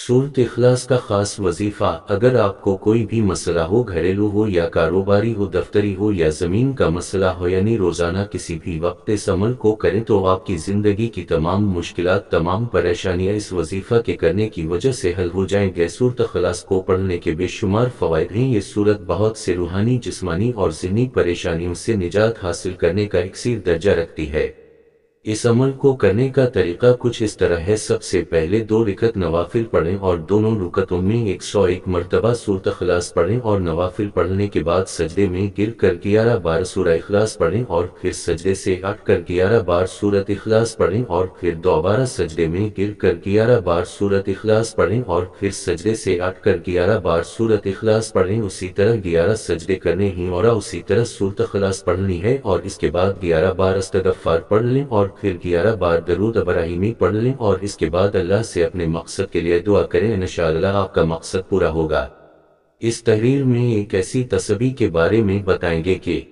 सूरत इखलास का खास वजीफा। अगर आपको कोई भी मसला हो, घरेलू हो या कारोबारी हो, दफ्तरी हो या ज़मीन का मसला हो, यानी रोज़ाना किसी भी वक्त इस अमल को करें तो आपकी ज़िंदगी की तमाम मुश्किलात, तमाम परेशानियां इस वजीफा के करने की वजह से हल हो जाएंगे। सूरत इखलास को पढ़ने के बेशुमार फ़वाइद हैं। ये सूरत बहुत से रूहानी, जिस्मानी और ज़हनी परेशानियों से निजात हासिल करने का इकसीर दर्जा रखती है। इस अमल को करने का तरीका कुछ इस तरह है। सबसे पहले 2 रकअत नवाफिल पढ़ें और दोनों रकअतों में 101 मरतबा सूरत इखलास पढ़ें और नवाफिल पढ़ने के बाद सजदे में गिर कर 11 बार सूरह इखलास पढ़ें और फिर सजदे से उठ कर 11 बार सूरत इखलास पढ़ें और फिर दोबारा सजदे में गिर कर 11 बार सूरत इखलास पढ़ें और फिर सजदे से उठ कर 11 बार सूरत इखलास पढ़ें। उसी तरह 11 सजदे करने ही और उसी तरह सूरत इखलास पढ़नी है और इसके बाद 11 बार इस्तिग़फ़ार पढ़ लें और फिर 11 बार दरूद इब्राहिमी पढ़ लें और इसके बाद अल्लाह से अपने मकसद के लिए दुआ करें। इंशाअल्लाह आपका मकसद पूरा होगा। इस तहरीर में एक ऐसी तस्बीह के बारे में बताएंगे कि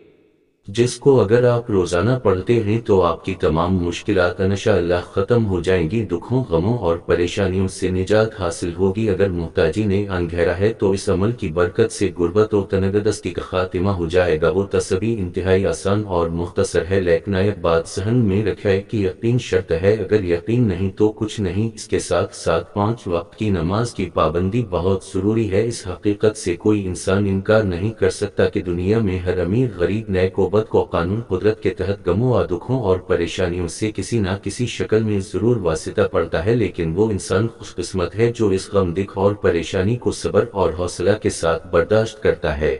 जिसको अगर आप रोज़ाना पढ़ते हैं तो आपकी तमाम मुश्किलात इंशाअल्लाह ख़त्म हो जाएंगी, दुखों, गमों और परेशानियों से निजात हासिल होगी। अगर मुहताजी ने अंधेरा है तो इस अमल की बरकत से गुर्बत और तनगदस्ती का खात्मा हो जाएगा। वो तस्बीह इंतहाई आसान और मुख्तसर है, लेकिन एक बात ज़हन में रखें कि यकीन शर्त है। अगर यकीन नहीं तो कुछ नहीं। इसके साथ साथ 5 वक्त की नमाज की पाबंदी बहुत ज़रूरी है। इस हकीकत से कोई इंसान इनकार नहीं कर सकता कि दुनिया में हर अमीर, गरीब, नेक को कानून कुदरत के तहत गमों, दुखों और परेशानियों से किसी न किसी शक्ल में जरूर वासिता पड़ता है, लेकिन वो इंसान खुशकिस्मत है जो इस गम, दुख और परेशानी को सब्र और हौसला के साथ बर्दाश्त करता है।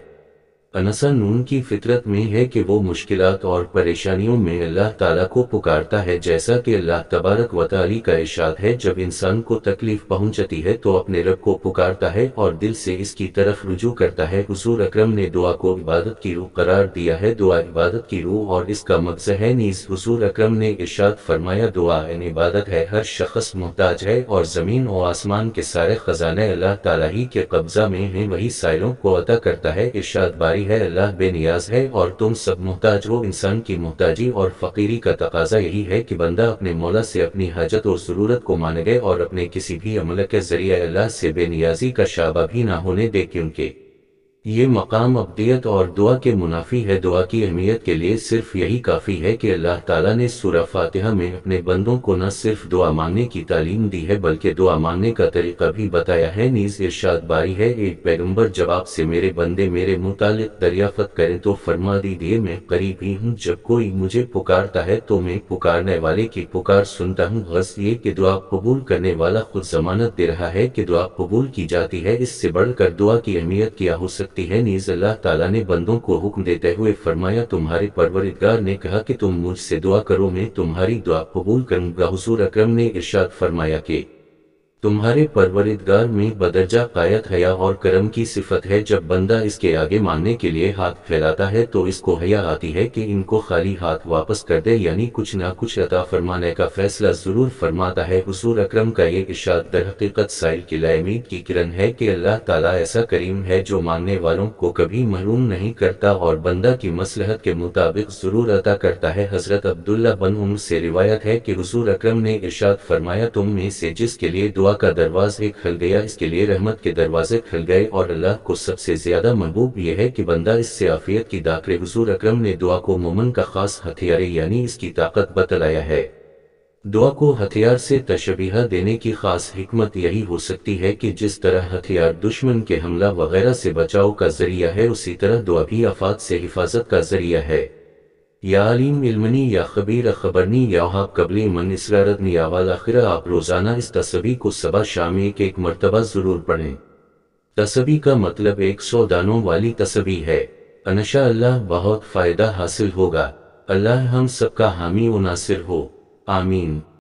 इंसान की फितरत में है कि वो मुश्किलात और परेशानियों में अल्लाह ताला को पुकारता है, जैसा कि अल्लाह तबारक व तआला का इरशाद है, जब इंसान को तकलीफ पहुंचती है तो अपने रब को पुकारता है और दिल से इसकी तरफ रुजू करता है। हुजूर अकरम ने दुआ को इबादत की रूह करार दिया है। दुआ इबादत की रूह और इसका मकसद है नीज़। हुजूर अकरम ने इरशाद फरमाया, दुआ इबादत है, हर शख्स मोहताज है और ज़मीन और आसमान के सारे खजाने अल्लाह ताला ही के कब्जा में हैं, वही साइलों को अता करता है। इरशाद बारी है, अल्लाह बेनियाज है और तुम सब मोहताज हो। इंसान की मोहताजी और फकीरी का तकाजा यही है कि बंदा अपने मौला से अपनी हाजत और ज़रूरत को माने और अपने किसी भी अमल के ज़रिए अल्लाह से बेनियाजी का शाबा भी ना होने दे, क्योंकि ये मकाम अब्दियत और दुआ के मुनाफी है। दुआ की अहमियत के लिए सिर्फ यही काफ़ी है कि अल्लाह ताला ने सूरह फातिहा में अपने बंदों को न सिर्फ दुआ मांगने की तालीम दी है बल्कि दुआ मांगने का तरीका भी बताया है। नीज़ इरशाद बारी है, एक पैगंबर जब आपसे मेरे बंदे मेरे मुतालिक दरियाफ़त करें तो फरमा दीजिए, मैं करीब ही हूँ, जब कोई मुझे पुकारता है तो मैं पुकारने वाले की पुकार सुनता हूँ। गज़ ये कि दुआ कबूल करने वाला खुद ज़मानत दे रहा है कि दुआ कबूल की जाती है। इससे बढ़कर दुआ की अहमियत क्या हो सकती है। नीज़ अल्लाह ताला ने बंदों को हुक्म देते हुए फरमाया, तुम्हारे परवरिदगार ने कहा कि तुम मुझसे दुआ करो, मैं तुम्हारी दुआ कबूल करूंगा। हुजूर अकरम ने इरशाद फरमाया कि तुम्हारे परवरिदगार में बदरजा कायत, हया और करम की सिफत है। जब बंदा इसके आगे मांगने के लिए हाथ फैलाता है तो इसको हया आती है कि इनको खाली हाथ वापस कर दे, यानी कुछ ना कुछ अता फरमाने का फैसला जरूर फरमाता है। हुजूर अकरम का ये इरशाद दर हकीकत साइल की लाइमीद की किरण है कि अल्लाह ताला ऐसा करीम है जो मांगने वालों को कभी महरूम नहीं करता और बंदा की मसलहत के मुताबिक जरूर अता करता है। हजरत अब्दुल्ला बिन उम्र से रिवायत है कि हुजूर अकरम ने इरशाद फरमाया, तुम में से जिसके लिए दुआ का दरवाज़े खुल गया इसके लिए रहमत के दरवाजे खुल गए, और अल्लाह को सबसे ज्यादा महबूब यह है कि बंदा इससे आफियत की दाखिले। हुजूर अकरम ने दुआ को मोमिन का खास हथियार यानी इसकी ताकत बतलाया है। दुआ को हथियार से तशबीह देने की खास हिकमत यही हो सकती है कि जिस तरह हथियार दुश्मन के हमला वगैरह से बचाव का जरिया है, उसी तरह दुआ भी आफात से हिफाजत का जरिया है। या अलीम इल्मनी या खबीर खबरनी या वहाब कबली मन इसरारतनी या वाल आखिरा। आप रोज़ाना इस तस्बीह को सबा शाम एक मरतबा ज़रूर पढ़ें। तस्बीह का मतलब 100 दानों वाली तस्बीह है। इंशाअल्लाह बहुत फ़ायदा हासिल होगा। अल्लाह हम सबका हामी व नासिर हो। आमीन।